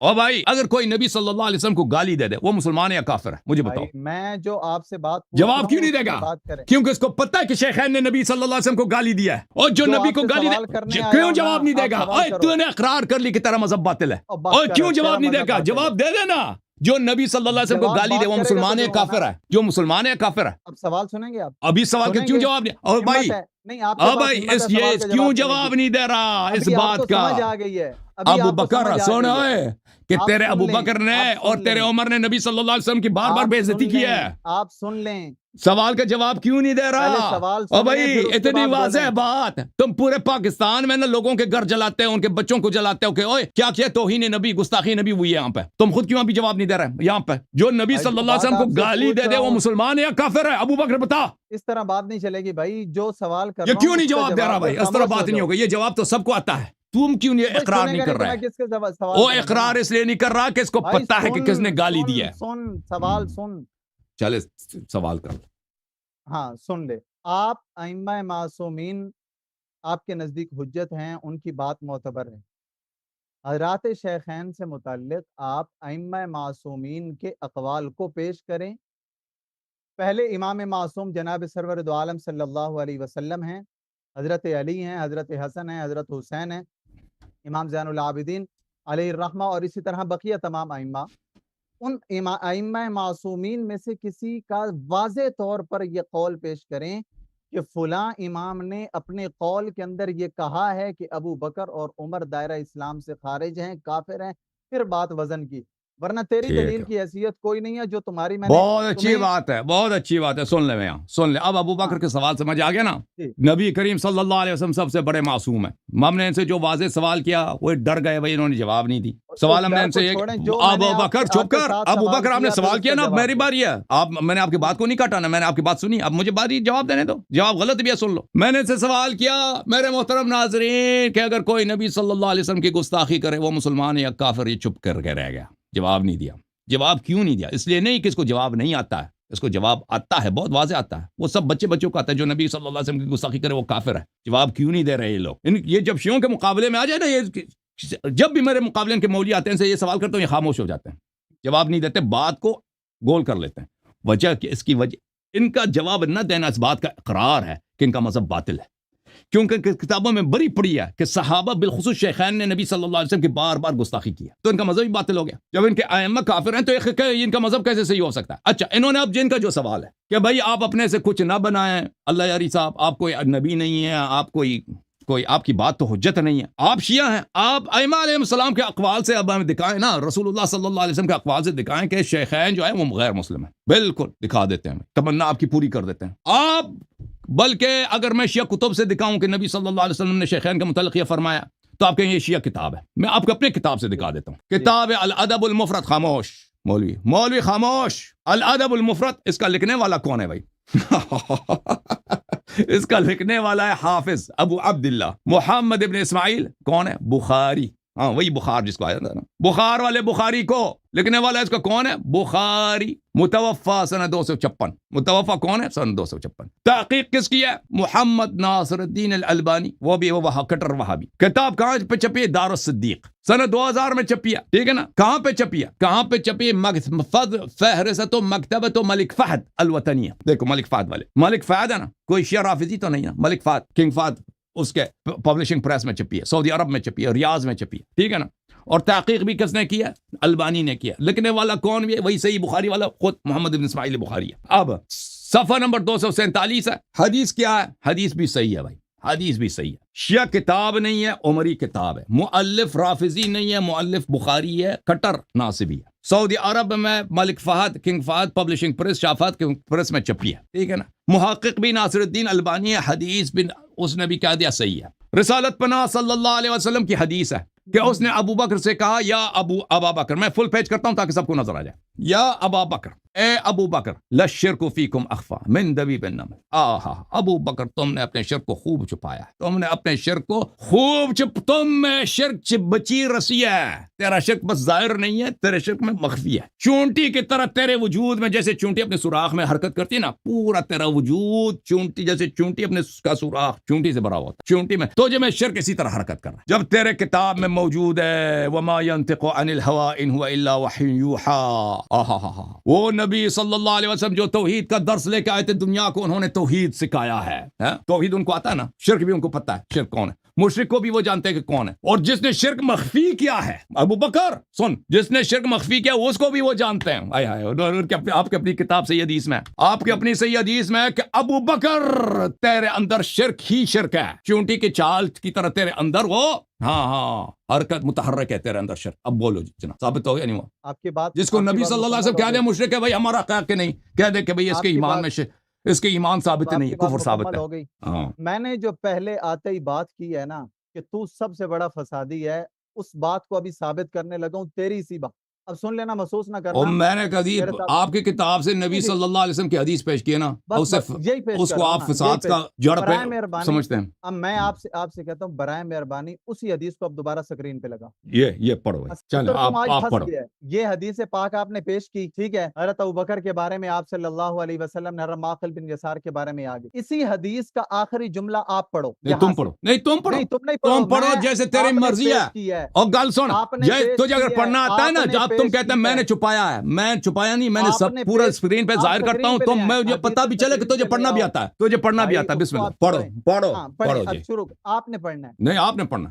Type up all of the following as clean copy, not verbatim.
اور بھائی اگر کوئی نبی صلی اللہ علیہ وسلم کو گالی دے دے وہ مسلمان ہے یا کافر ہے؟ مجھے بتاؤ. میں جو آپ سے بات جواب کیوں نہیں دے گا؟ کیونکہ اس کو پتہ ہے کہ شیخین نے نبی صلی اللہ علیہ وسلم کو گالی دیا ہے، اور جو نبی کو گالی دے کیوں جواب نہیں دے گا؟ تو نے اقرار کر لی کہ تیرا مذہب باطل ہے، اور کیوں جواب نہیں دے گا؟ جواب دے دینا. جو نبی صلی اللہ علیہ وسلم کو گالی دے وہ مسلمان ہے یا کافر ہے؟ جو مسلمان ہے یا کافر ہے؟ اب سوال سنیں گے آپ؟ ابھی سوال کا کیوں جواب نہیں؟ اور بھائی کیوں جواب نہیں دے رہا اس بات کا؟ آ گئی ہے ابو بکر سونا ہے کہ تیرے ابو بکر نے اور تیرے عمر نے نبی صلی اللہ علیہ وسلم کی بار بار بے عزتی کی ہے. آپ سن لیں سوال کا جواب کیوں نہیں دے رہا؟ اور بھائی اتنی واضح بات، تم پورے پاکستان میں نا لوگوں کے گھر جلاتے ہو، ان کے بچوں کو جلاتے ہو کہ اوئے کیا کیا توہین نبی گستاخی نبی ہوئی ہے یہاں پہ. تم خود کیوں ابھی جواب نہیں دے رہے یہاں پہ؟ جو نبی صلی اللہ علیہ وسلم کو گالی دے دے وہ مسلمان ہے یا کافر ہے؟ ابو بکر بتا. اس طرح بات نہیں چلے گی بھائی، جو سوال کر یہ کیوں نہیں جواب دے رہا بھائی؟ اس طرح بات نہیں ہوگی، یہ جواب تو سب کو آتا ہے. تم کیوں نہیں اقرار نہیں کر رہا ہے؟ وہ اقرار اس لیے نہیں کر رہا کہ اس کو پتہ ہے کہ کس نے گالی دی ہے. سوال سن، چلے سوال کر. ہاں سن لے. آپ ائمہ معصومین آپ کے نزدیک حجت ہیں، ان کی بات معتبر ہے. حضرات شیخین سے متعلق آپ ائمہ معصومین کے اقوال کو پیش کریں. پہلے امام معصوم جناب سرور دو عالم صلی اللہ علیہ وسلم ہیں، حضرت علی ہیں، حضرت حسن ہیں، حضرت حسین ہیں، امام زین العابدین علیہ الرحمہ، اور اسی طرح بقیہ تمام ائمہ. ان ائمہ معصومین میں سے کسی کا واضح طور پر یہ قول پیش کریں کہ فلاں امام نے اپنے قول کے اندر یہ کہا ہے کہ ابو بکر اور عمر دائرہ اسلام سے خارج ہیں، کافر ہیں، پھر بات وزن کی. ورنہ تیری دلیل کی حیثیت کوئی نہیں ہے جو تمہاری. میں بہت اچھی بات ہے، بہت اچھی بات ہے. سن لے میں سن لے. اب ابو بکر کے سوال سمجھ آ گیا نا؟ نبی کریم صلی اللہ علیہ وسلم سب سے بڑے معصوم ہیں. ہم نے ان سے جو واضح سوال کیا وہ ڈر گئے بھائی، انہوں نے جواب نہیں دی. سوال ہم نے ان سے ابو بکر چپ کر، ابو بکر آپ نے سوال کیا نا، اب میری باری ہے. میں نے آپ کی بات کو نہیں کاٹا نا، میں نے آپ کی بات سنی، اب مجھے باری جواب دینے دو. جواب غلط بھی ہے سن لو. میں نے ان سے سوال کیا میرے محترم ناظرین کہ اگر کوئی نبی صلی اللہ علیہ وسلم کی گستاخی کرے وہ مسلمان ہے یا کافر؟ یہ چپ کر کے رہ گیا، جواب نہیں دیا. جواب کیوں نہیں دیا؟ اس لیے نہیں کہ اس کو جواب نہیں آتا ہے، اس کو جواب آتا ہے، بہت واضح آتا ہے. وہ سب بچوں کو آتا ہے جو نبی صلی اللہ علیہ وسلم کی گستاخی کرے وہ کافر ہے. جواب کیوں نہیں دے رہے یہ لوگ؟ یہ جب شیعوں کے مقابلے میں آ جائے نا، یہ جب بھی میرے مقابلے ان کے مولوی آتے ہیں سے یہ سوال کرتے ہیں، یہ خاموش ہو جاتے ہیں، جواب نہیں دیتے، بات کو گول کر لیتے ہیں. وجہ کہ اس کی وجہ ان کا جواب نہ دینا اس بات کا اقرار ہے کہ ان کا مذہب باطل ہے. کیونکہ کتابوں میں بڑی پڑی ہے کہ صحابہ بالخصوص شیخین نے نبی صلی اللہ علیہ وسلم کی بار بار گستاخی کی ہے، تو ان کا مذہب ہی باطل ہو گیا. جب ان کے ائمہ کافر ہیں تو ان کا مذہب کیسے صحیح ہو سکتا ہے؟ اچھا، انہوں نے اب جن کا جو سوال ہے کہ بھائی آپ اپنے سے کچھ نہ بنائیں، اللہ یاری صاحب آپ کوئی نبی نہیں ہے، آپ کوئی آپ کی بات تو حجت نہیں ہے، آپ شیعہ ہیں، آپ ائمہ علیہ السلام کے اقوال سے اب ہمیں دکھائیں نا، رسول اللہ صلی اللہ علیہ وسلم کے اقوال سے دکھائیں کہ شیخین جو ہے وہ غیر مسلم ہیں. بالکل دکھا دیتے ہیں، تمنا آپ کی پوری کر دیتے ہیں آپ. بلکہ اگر میں شیعہ کتب سے دکھاؤں کہ نبی صلی اللہ علیہ وسلم نے شیخین کے متعلق یہ فرمایا تو آپ کہیں یہ شیعہ کتاب ہے. میں آپ کو اپنے کتاب سے دکھا دیتا ہوں، کتاب الادب المفرد. خاموش مولوی خاموش. الادب المفرد، اس کا لکھنے والا کون ہے بھائی؟ اس کا لکھنے والا ہے حافظ ابو عبداللہ محمد ابن اسماعیل. کون ہے؟ بخاری. ہاں وہی بخار جس کو آیا تھا نا، بخار والے بخاری کو لکھنے والا اس کا کون ہے؟ بخاری. متوفا سنہ 256. متوفا کون ہے؟ سنہ 256. تحقیق کس کی ہے؟ محمد ناصر الدین الالبانی، وہ بھی وہ کٹر وہابی. کتاب کہاں پہ چھپی ہے؟ دار الصدیق، سنہ 2000 میں چھپی ہے. ٹھیک ہے نا؟ کہاں پہ چھپی ہے؟ کہاں پہ چھپی ہے؟ فہرست مکتبۃ ملک فہد الوطنیہ. دیکھو ملک فہد والے، ملک فہد ہے نا، کوئی شیعہ رافضی تو نہیں ہے. ملک فہد، کنگ فہد، اس کے پبلشنگ پریس میں چھپی ہے، سعودی عرب میں چھپی ہے، ریاض میں چھپی ہے. ٹھیک ہے نا؟ اور تحقیق بھی کس نے کیا؟ البانی نے کیا. لکھنے والا کون بھی ہے؟ وہی صحیح بخاری والا خود محمد بن اسماعیل بخاری ہے. اب صفحہ نمبر 247 ہے. حدیث کیا ہے؟ حدیث بھی صحیح ہے بھائی، حدیث بھی صحیح ہے. شیعہ کتاب نہیں ہے، عمری کتاب ہے. مؤلف رافضی نہیں ہے، مؤلف بخاری ہے، کٹر ناصبی ہے. سعودی عرب میں ملک Fahd, king Fahd publishing press, شاہ فہد پریس میں چھپی ہے. ٹھیک ہے نا؟ محقق بھی ناصر الدین البانی ہے. حدیث بھی اس نے بھی کہہ دیا صحیح ہے. رسالت پناہ صلی اللہ علیہ وسلم کی حدیث ہے کہ اس نے ابو بکر سے کہا یا ابا بکر. میں فل پیج کرتا ہوں تاکہ سب کو نظر آ جائے. یا ابا بکر، اے ابو بکر، لشرک فیکم اخفا من دبیب النمل، آہا ابو بکر تم نے اپنے شرک کو خوب چھپایا ہے، تم نے اپنے شرک کو خوب تم میں شرک بچی رسی ہے، تیرا شرک بس ظاہر نہیں ہے، تیرے شرک میں مخفی ہے، چونٹی کی طرح تیرے وجود میں، جیسے چونٹی اپنے سوراخ میں حرکت کرتی ہے نا، پورا تیرا وجود چونٹی جیسے چونٹی اپنے کا سوراخ چونٹی سے بھرا ہوتا ہے، چونٹی میں تو جو میں شرک اسی طرح حرکت کر رہا ہے، جب تیرے کتاب میں موجود ہے وما ينطق عن الهوى ان هو الا وحی یوحى، وہ نبی صلی اللہ علیہ وسلم جو توحید کا درس لے کے آئے تھے دنیا کو، انہوں نے توحید سکھایا ہے، توحید ان کو آتا ہے نا، شرک بھی ان کو پتا ہے شرک کون ہے، مشرک کو بھی وہ جانتے ہیں کہ کون ہے، اور جس نے شرک مخفی کیا ہے ابو بکر سن، جس نے شرک مخفی کیا اس کو بھی وہ جانتے ہیں، آئے ہائے، آپ کے اپنی کتاب صحیح حدیث میں، آپ کے اپنی صحیح حدیث میں کہ ابو بکر تیرے اندر شرک ہی شرک ہے، چونٹی کی چال کی طرح تیرے اندر وہ حرکت متحرک ہے تیرے اندر شرک، اب بولو جی جناب، ثابت ہو گیا نہیں ہوا؟ آپ کی بات جس کو نبی صلی اللہ علیہ وسلم کہہ دے مشرک ہے بھائی ہمارا کہا کہ نہیں، کہہ دے کہ بھئی اس کے ایمان میں اس کے ایمان ثابت نہیں ہے، کفر ثابت ہے، ہو گئی۔ میں نے جو پہلے آتے ہی بات کی ہے نا کہ تو سب سے بڑا فسادی ہے، اس بات کو ابھی ثابت کرنے لگا ہوں تیری سی بات، اب سن لینا، محسوس نہ کرنا، اور میں نے کبھی آپ کی کتاب سے نبی صلی اللہ علیہ وسلم کی حدیث پیش کی ہے نا، اس کو آپ فساد کا جڑ پہ سمجھتے ہیں۔ اب میں آپ سے کہتا ہوں برائے مہربانی اسی حدیث کو اب دوبارہ سکرین پہ لگا، یہ پڑھو، چلیں آپ پڑھو۔ یہ حدیث پاک آپ نے پیش کی، ٹھیک ہے، حضرت ابوبکر کے بارے میں آپ صلی اللہ علیہ وسلم نے حضرت معقل بن یسار کے بارے میں آگے، اسی حدیث کا آخری جملہ آپ پڑھو، تم پڑھو، نہیں تم پڑھو جیسے تیری مرضی ہے، اور گل سن، تجھے اگر پڑھنا آتا ہے نا، جب تم کہتے ہیں میں نے چھپایا ہے، میں چھپایا نہیں، میں نے سب پورا اسکرین پہ ظاہر کرتا ہوں، تو مجھے پتہ بھی چلے کہ تجھے پڑھنا بھی آتا ہے، تجھے پڑھنا بھی آتا ہے، بسم اللہ پڑھو جی، آپ نے پڑھنا ہے، نہیں آپ نے پڑھنا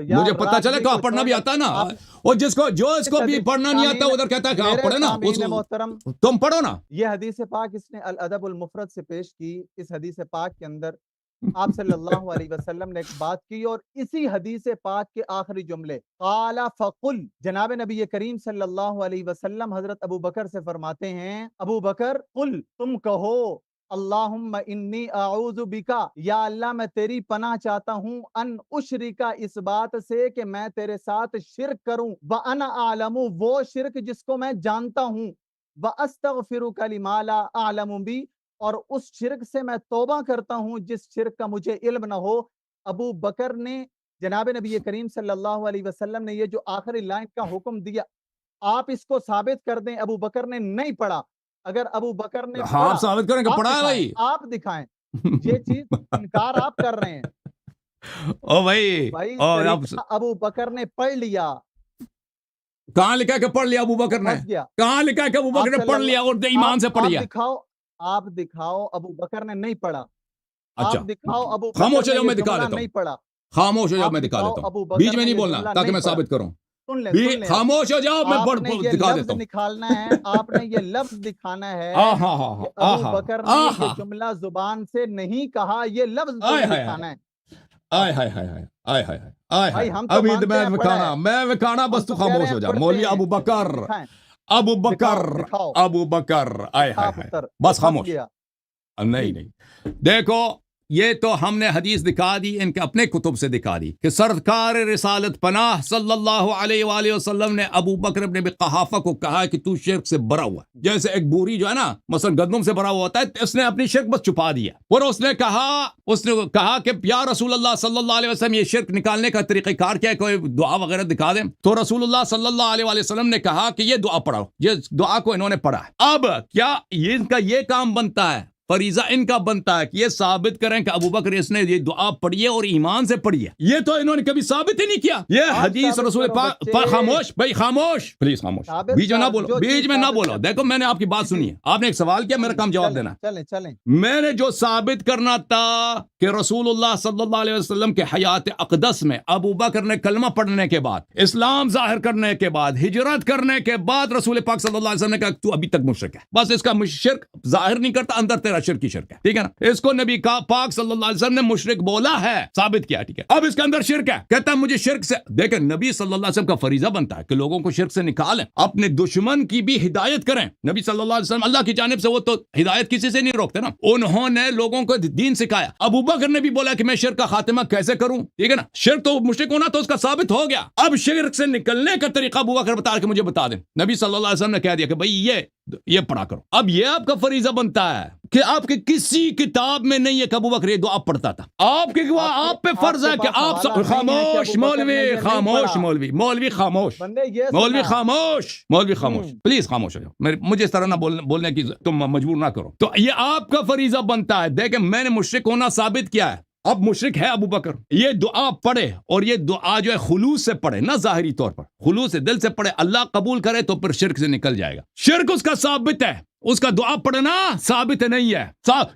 مجھے پتہ چلے کہ آپ پڑھنا بھی آتا ہے نا، اور جو اس کو بھی پڑھنا نہیں آتا ادھر کہتا ہے کہ آپ پڑھے نا، محترم تم پڑھو نا۔ یہ حدیث پاک اس نے الادب المفرد سے پیش کی، اس حدیث پاک کے اندر آپ صلی اللہ علیہ وسلم نے ایک بات کی، اور اسی حدیث پاک کے آخری جملے قال فقل، جناب نبی کریم صلی اللہ علیہ وسلم حضرت ابو بکر سے فرماتے ہیں، ابو بکر قل، تم کہو، اللہم انی اعوذ بکا، یا اللہ میں تیری پناہ چاہتا ہوں، ان اشرکا، اس بات سے کہ میں تیرے ساتھ شرک کروں، وانا اعلم، وہ شرک جس کو میں جانتا ہوں، واستغفرک لما لا اعلم بی، اور اس شرک سے میں توبہ کرتا ہوں جس شرک کا مجھے علم نہ ہو۔ ابو بکر نے، جناب نبی کریم صلی اللہ علیہ وسلم نے یہ جو آخری لائن کا حکم دیا، آپ اس کو ثابت کر دیں ابو بکر نے نہیں پڑھا، اگر ابو بکر نے ہاں آپ ثابت کریں کہ پڑھا ہے بھائی، آپ دکھائیں، یہ چیز انکار آپ کر رہے ہیں، او بھائی ابو بکر نے پڑھ لیا، کہاں لکھا کہ پڑھ لیا ابو بکر نے، کہاں لکھا کہ ابو بکر نے پڑھ لیا اور ایمان سے پڑھ لیا؟ آپ دکھاؤ ابو بکر نے نہیں پڑھا، اچھا آپ دکھاؤ ابو خاموش ہو جاؤ، میں دکھا دیتا نہیں پڑھا، خاموش ہو جاؤ میں دکھا دیتا ہوں، بیچ میں نہیں بولنا تاکہ میں ثابت کروں، خاموش ہو جاؤ میں دکھا دیتا ہوں، نکالنا ہے، آپ نے یہ لفظ دکھانا ہے، ابو بکر نے یہ جملہ زبان سے نہیں کہا، یہ لفظ دکھانا ہے، میں وکھانا، بس تو خاموش ہو جا، مولوی ابو بکر بس خاموش، نہیں دیکھو، یہ تو ہم نے حدیث دکھا دی، ان کے اپنے کتب سے دکھا دی کہ سرکار رسالت پناہ صلی اللہ علیہ وآلہ وسلم نے ابو بکر ابن ابی قحافہ کو کہا کہ تو شرک سے بھرا ہوا، جیسے ایک بوری جو ہے نا مثلا گندم سے بھرا ہوا ہوتا ہے، اس نے اپنی شرک بس چھپا دیا، اور اس نے کہا کہ یا رسول اللہ صلی اللہ علیہ وسلم یہ شرک نکالنے کا طریقہ کار کیا ہے، کوئی دعا وغیرہ دکھا دیں، تو رسول اللہ صلی اللہ علیہ وآلہ وسلم نے کہا کہ یہ دعا پڑھو، یہ دعا کو انہوں نے پڑھا، اب کیا ان کا یہ کام بنتا ہے، فریضہ ان کا بنتا ہے کہ یہ ثابت کریں کہ ابو بکر اس نے یہ دعا پڑھی ہے اور ایمان سے پڑھی ہے، یہ تو انہوں نے کبھی ثابت ہی نہیں کیا، یہ حدیث رسول پاک، خاموش بھائی، خاموش پلیز، خاموش، بیچ میں نہ بولو، بیچ میں نہ بولو، دیکھو میں نے آپ کی بات سنی ہے، آپ نے ایک سوال کیا، میرا کام جواب دینا، چلیں میں نے جو ثابت کرنا تھا کہ رسول اللہ صلی اللہ علیہ وسلم کے حیات اقدس میں ابو بکر نے کلمہ پڑھنے کے بعد، اسلام ظاہر کرنے کے بعد، ہجرت کرنے کے بعد، رسول پاک صلی اللہ علیہ وسلم نے کہا تو ابھی تک مشرک ہے، بس اس کا شرک ظاہر نہیں کرتا، اندر تیرا تیرا شرک ہی شرک ہے، ٹھیک ہے نا؟ اس کو نبی پاک صلی اللہ علیہ وسلم نے مشرک بولا ہے، ثابت کیا، ٹھیک ہے؟ اب اس کے اندر شرک ہے، کہتا ہے مجھے شرک سے، دیکھیں نبی صلی اللہ علیہ وسلم کا فریضہ بنتا ہے کہ لوگوں کو شرک سے نکالیں، اپنے دشمن کی بھی ہدایت کریں۔ نبی صلی اللہ علیہ وسلم اللہ کی جانب سے وہ تو ہدایت کسی سے نہیں روکتے نا، انہوں نے لوگوں کو دین سکھایا۔ ابو بکر نے بھی بولا کہ میں شرک کا خاتمہ کیسے کروں، ٹھیک ہے نا؟ شرک تو مشرک ہونا تو اس کا ثابت ہو گیا، اب شرک سے نکلنے کا طریقہ ابو بکر بتا کہ مجھے بتا دیں۔ نبی صلی اللہ علیہ وسلم نے کہہ دیا کہ بھئی یہ پڑھا کرو۔ اب یہ آپ کا فریضہ بنتا ہے کہ آپ کے کسی کتاب میں نہیں ہے کہ ابو بکر یہ دعا پڑھتا تھا، آپ پہ فرض ہے کہ آپ خاموش مولوی خاموش پلیز خاموش ہو جاؤ، مجھے اس طرح نہ بولنے کی تم مجبور نہ کرو۔ تو یہ آپ کا فریضہ بنتا ہے، دیکھیں میں نے مشرک ہونا ثابت کیا ہے، اب مشرک ہے ابو بکر، یہ دعا پڑھے اور یہ دعا جو ہے خلوص سے پڑھے، نہ ظاہری طور پر، خلوص سے دل سے پڑھے، اللہ قبول کرے تو پھر شرک سے نکل جائے گا۔ شرک اس کا ثابت ہے، اس کا دعا پڑھنا ثابت نہیں ہے،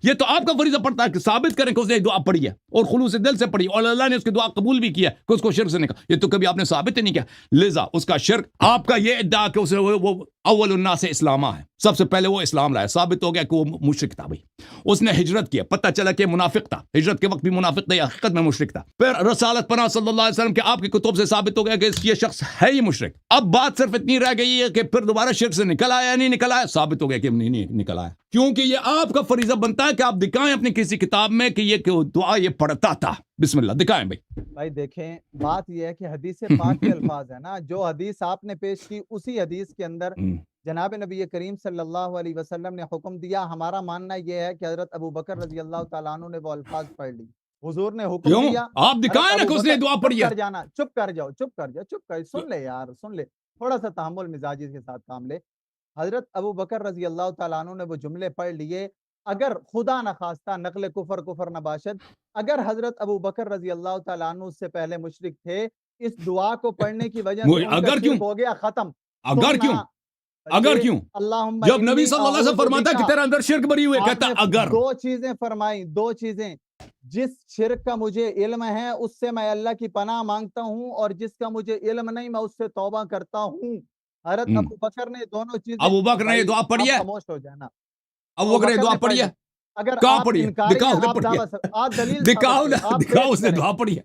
یہ تو آپ کا فریضہ پڑتا ہے کہ ثابت کریں کہ اس نے دعا پڑھی ہے اور خلوص دل سے پڑھی اور اللہ نے اس کی دعا قبول بھی کیا کہ اس کو شرک سے نکل، یہ تو کبھی آپ نے ثابت ہی نہیں کیا، لذا اس کا شرک آپ کا یہ ادعا کہ اسے وہ اول الناس اسلامہ ہے، سب سے پہلے وہ اسلام لایا، ثابت ہو گیا کہ وہ مشرک تھا بھائی، اس نے ہجرت کیا، پتہ چلا کہ منافق تھا، ہجرت کے وقت بھی منافق تھا، حقیقت میں مشرک تھا، پھر رسالت پناہ صلی اللہ علیہ وسلم کے آپ کی کتب سے ثابت ہو گیا کہ یہ شخص ہے ہی مشرک۔ اب بات صرف اتنی رہ گئی ہے کہ پھر دوبارہ شرک سے نکل آیا یا نہیں نکل آیا، ثابت ہو گیا کہ نہیں نکل آیا، کیونکہ یہ آپ کا فریضہ بنتا ہے کہ آپ دکھائیں اپنی کسی کتاب میں کہ یہ دعا یہ پڑھتا تھا، بسم اللہ دکھائیں بھائی دیکھیں بات یہ ہے کہ حدیث پاک کے الفاظ ہے نا، جو حدیث آپ نے پیش کی اسی حدیث کے اندر جناب نبی کریم صلی اللہ علیہ وسلم نے حکم دیا۔ ہمارا ماننا یہ ہے کہ حضرت ابو بکر رضی اللہ تعالیٰ عنہ نے وہ الفاظ پڑھ لی، حضور نے حکم دیا، آپ دکھائیں نا کہ اس نے دعا پڑھی ہے۔ چپ کر جاؤ، سن لے یار، سن لے، تھوڑا سا تحمل مزاجی کے ساتھ کام لے۔ حضرت ابو بکر رضی اللہ تعالیٰ عنہ نے وہ جملے پڑھ لیے، اگر خدا نہ خواستہ نقل کفر نہ باشد، اگر حضرت ابو بکر رضی اللہ تعالیٰ عنہ اس سے پہلے مشرک تھے، اس دعا کو پڑھنے کی وجہ سے ان کا شرک ہو گیا ختم۔ اگر کیوں جب نبی صلی اللہ علیہ وسلم فرماتا ہے کہ تیرے اندر شرک بری ہوئے، کہتا ہے اگر دو چیزیں فرمائی، دو چیزیں، جس شرک کا مجھے علم ہے اس سے میں اللہ کی پناہ مانگتا ہوں، اور جس کا مجھے علم نہیں میں اس سے توبہ کرتا ہوں۔ حضرت ابو بکر نے دونوں چیزیں، ابو بکر نے یہ دعا پڑھی ہے، خاموش ہو جانا، ابو بکر نے دعا پڑھی ہے، اگر کہاں پڑھی ہے؟ دکھاؤ اس نے دعا پڑھی ہے،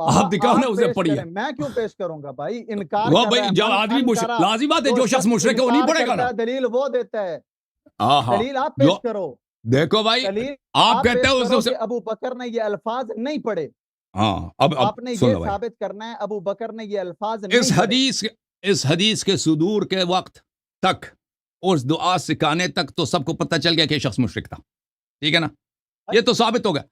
آپ دکھاؤ نا اسے پڑھی ہے۔ میں کیوں پیش کروں گا بھائی؟ انکار وہ بھائی جب آدمی لازم بات ہے جو شخص مشرک ہے وہ نہیں پڑھے گا نا، دلیل وہ دیتا ہے، دلیل آپ پیش کرو۔ دیکھو بھائی آپ کہتے ہیں ابو بکر نے یہ الفاظ نہیں پڑھے، ہاں اب آپ نے یہ ثابت کرنا ہے ابو بکر نے یہ الفاظ نہیں پڑھے۔ اس حدیث کے صدور کے وقت تک، اس دعا سکھانے تک تو سب کو پتہ چل گیا کہ یہ شخص مشرک تھا، ٹھیک ہے نا؟ یہ تو ثابت ہو گیا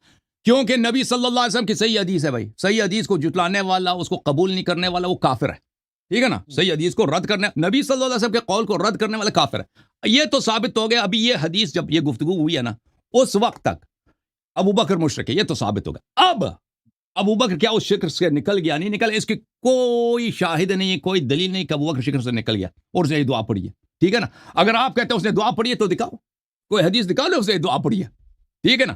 کیونکہ نبی صلی اللہ علیہ وسلم کی صحیح حدیث ہے بھائی، صحیح حدیث کو جھٹلانے والا، اس کو قبول نہیں کرنے والا وہ کافر ہے، ٹھیک ہے نا؟ صحیح حدیث کو رد کرنے، نبی صلی اللہ علیہ وسلم کے قول کو رد کرنے والا کافر ہے، یہ تو ثابت ہو گیا۔ ابھی یہ حدیث جب یہ گفتگو ہوئی ہے نا، اس وقت تک ابو بکر مشرک ہے، یہ تو ثابت ہو گیا۔ اب ابو بکر کیا اس شرک سے نکل گیا؟ نہیں نکل، اس کی کوئی شاہد نہیں، کوئی دلیل نہیں کہ ابو بکر شرک سے نکل گیا اور اسے دعا پڑھی ہے، ٹھیک ہے نا؟ اگر آپ کہتے ہیں اس نے دعا پڑھی ہے تو دکھاؤ، کوئی حدیث دکھا لو اس نے دعا پڑھی ہے، ٹھیک ہے نا؟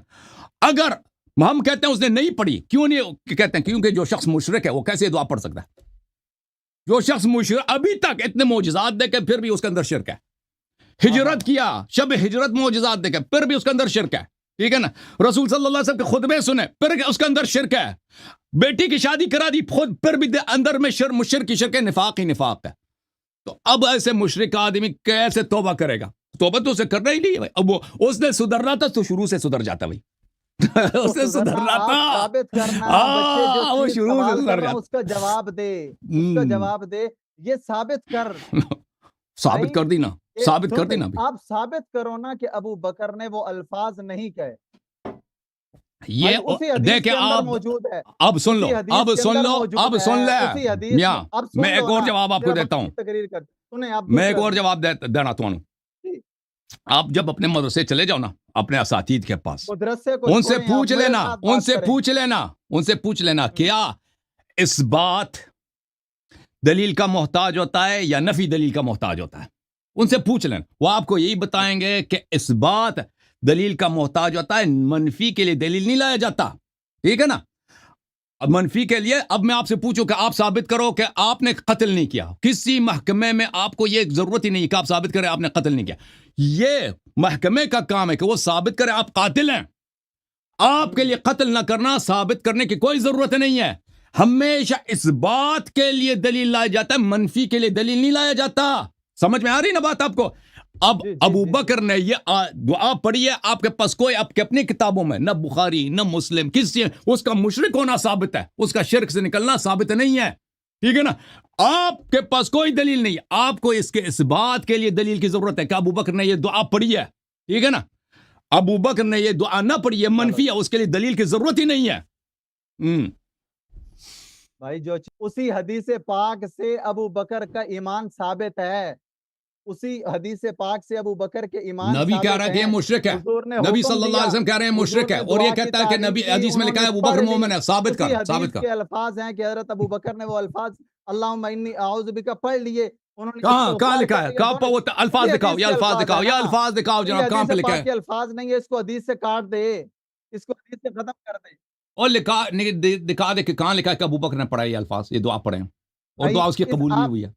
اگر ہم کہتے ہیں اس نے نہیں پڑھی، کیوں نہیں کہتے ہیں؟ کیونکہ جو شخص مشرک ہے وہ کیسے دعا پڑھ سکتا ہے؟ جو شخص مشرک ابھی تک اتنے معجزات دے کے پھر بھی اس کے اندر شرک ہے، ہجرت کیا، شب ہجرت معجزات دے کے پھر بھی اس کے اندر شرک ہے، ٹھیک ہے نا؟ رسول صلی اللہ علیہ وسلم کے خطبے سنے پھر اس کے اندر شرک ہے، بیٹی کی شادی کرا دی خود پھر بھی اندر میں مشرک ہے، نفاق ہی نفاق ہے۔ تو اب ایسے مشرک آدمی کیسے توبہ کرے گا؟ توبہ تو اسے کرنا ہی نہیں ہے، اب اس نے سدھرنا تھا تو شروع سے سدھر جاتا بھائی، اس نے سدھرنا تھا، وہ شروع سے سدھر جاتا۔ اس کا جواب دے، اس کا جواب دے، یہ ثابت کر، ثابت کر دی نا، ثابت کر دی نا۔ آپ ثابت کرو نا کہ ابو بکر نے وہ الفاظ نہیں کہے، یہ دیکھیں آپ اب سن لو، اب سن لو، اب سن لے میاں، میں ایک اور جواب آپ کو دیتا ہوں، میں ایک اور جواب دینا تو آپ جب اپنے مدرسے چلے جاؤ نا اپنے اساتید کے پاس، ان سے پوچھ لینا، ان سے پوچھ لینا کیا اس بات دلیل کا محتاج ہوتا ہے یا نفی دلیل کا محتاج ہوتا ہے؟ ان سے پوچھ لینا، وہ آپ کو یہی بتائیں گے کہ اس بات دلیل کا محتاج ہوتا ہے، منفی کے لیے دلیل نہیں لایا جاتا، ٹھیک ہے نا؟ اب منفی کے لیے اب میں آپ سے پوچھوں کہ آپ ثابت کرو کہ آپ نے قتل نہیں کیا، کسی محکمے میں آپ کو یہ ضرورت ہی نہیں کہ آپ ثابت کریں آپ نے قتل نہیں کیا، یہ محکمے کا کام ہے کہ وہ ثابت کرے آپ قاتل ہیں. آپ کے لیے قتل نہ کرنا ثابت کرنے کی کوئی ضرورت نہیں ہے. ہمیشہ اس بات کے لیے دلیل لایا جاتا ہے, منفی کے لیے دلیل نہیں لایا جاتا. سمجھ میں آ رہی نا بات آپ کو؟ اب ابو بکر نے یہ دعا پڑھی ہے, آپ کے پاس کوئی آپ کے اپنی کتابوں میں نہ بخاری نہ مسلم کسی اس کا مشرک ہونا ثابت ہے, اس کا شرک سے نکلنا ثابت نہیں ہے. ٹھیک ہے نا؟ آپ کے پاس کوئی دلیل نہیں, آپ کو اس کے اس بات کے لیے دلیل کی ضرورت ہے کہ ابو بکر نے یہ دعا پڑھی ہے. ٹھیک ہے نا؟ ابو بکر نے یہ دعا نہ پڑھی ہے, منفی ہے, اس کے لیے دلیل کی ضرورت ہی نہیں ہے. بھائی جو اسی حدیث پاک سے ابو بکر کا ایمان ثابت ہے, اسی حدیث پاک سے ابو بکر کے ایمان نبی کہہ رہا ہے کہ یہ مشرک ہے, نبی صلی اللہ علیہ وسلم کہہ رہے ہیں مشرک ہے, اور یہ کہتا ہے کہ نبی حدیث میں لکھا ہے ابو بکر مومن ہے. ثابت کر, ثابت کر. کے الفاظ ہیں کہ حضرت ابو بکر نے وہ الفاظ اللہم انی اعوذ بک پڑھ لیے. کہاں لکھا ہے؟ کہاں وہ الفاظ دکھاؤ, یہ الفاظ دکھاؤ, یہ الفاظ دکھاؤ جناب, کہاں پہ لکھا ہے؟ الفاظ نہیں ہے, اس کو حدیث سے کاٹ دے, اس کو حدیث سے ختم کر دے. اور دکھا دے کہ کہاں لکھا ہے کہ ابو بکر نے پڑھا یہ الفاظ, یہ دعا پڑھیں, اور دعا اس کی قبول نہیں ہوئی ہے.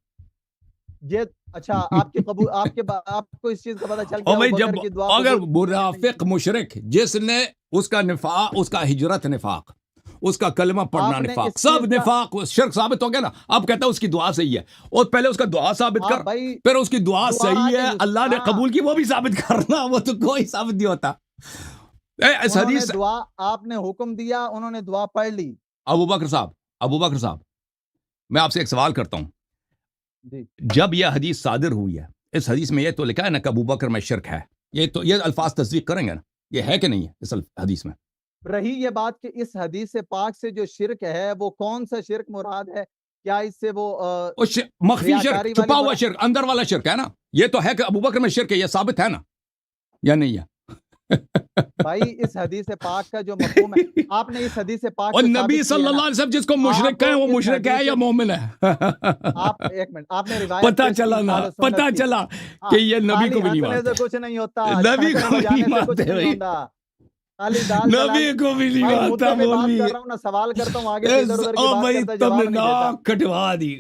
یہ اچھا آپ کی قبول آپ کو اس چیز کا پتہ چل گیا اگر منافق مشرک جس نے اس کا نفاق, اس کا ہجرت نفاق, اس کا کلمہ پڑھنا نفاق, سب نفاق شرک ثابت ہو گیا نا. اب کہتا ہے اس کی دعا صحیح ہے, اور پہلے اس کا دعا ثابت کر, پھر اس کی دعا صحیح ہے اللہ نے قبول کی وہ بھی ثابت کرنا. وہ تو کوئی ثابت نہیں ہوتا. اس حدیث دعا آپ نے حکم دیا, انہوں نے دعا پڑھ لی. ابو بکر صاحب میں آپ سے ایک سوال کرتا ہوں. جب یہ حدیث صادر ہوئی ہے, اس حدیث میں یہ تو لکھا ہے نا کہ ابو بکر میں شرک ہے, یہ الفاظ تصدیق کریں گے نا, یہ ہے کہ نہیں ہے اس حدیث میں؟ رہی یہ بات کہ اس حدیث پاک سے جو شرک ہے وہ کون سا شرک مراد ہے, کیا اس سے وہ مخفی شرک, چھپا ہوا شرک, اندر والا شرک ہے نا؟ یہ تو ہے کہ ابو بکر میں شرک ہے, یہ ثابت ہے نا یا نہیں ہے؟ بھائی اس حدیث پاک کا جو مفہوم ہے, آپ نے اس حدیث پاک اور نبی صلی اللہ علیہ وسلم جس کو مشرک کہیں وہ مشرک ہے یا مومن ہے؟ آپ ایک منٹ, آپ نے روایت پتہ چلا کہ یہ نبی کو بھی نہیں مانتے, کچھ نہیں ہوتا, نبی کو بھی نہیں مانتے, نبی کو بھی نہیں مانتا. سوال کرتا ہوں, آگے تم نے ناک کٹوا دی.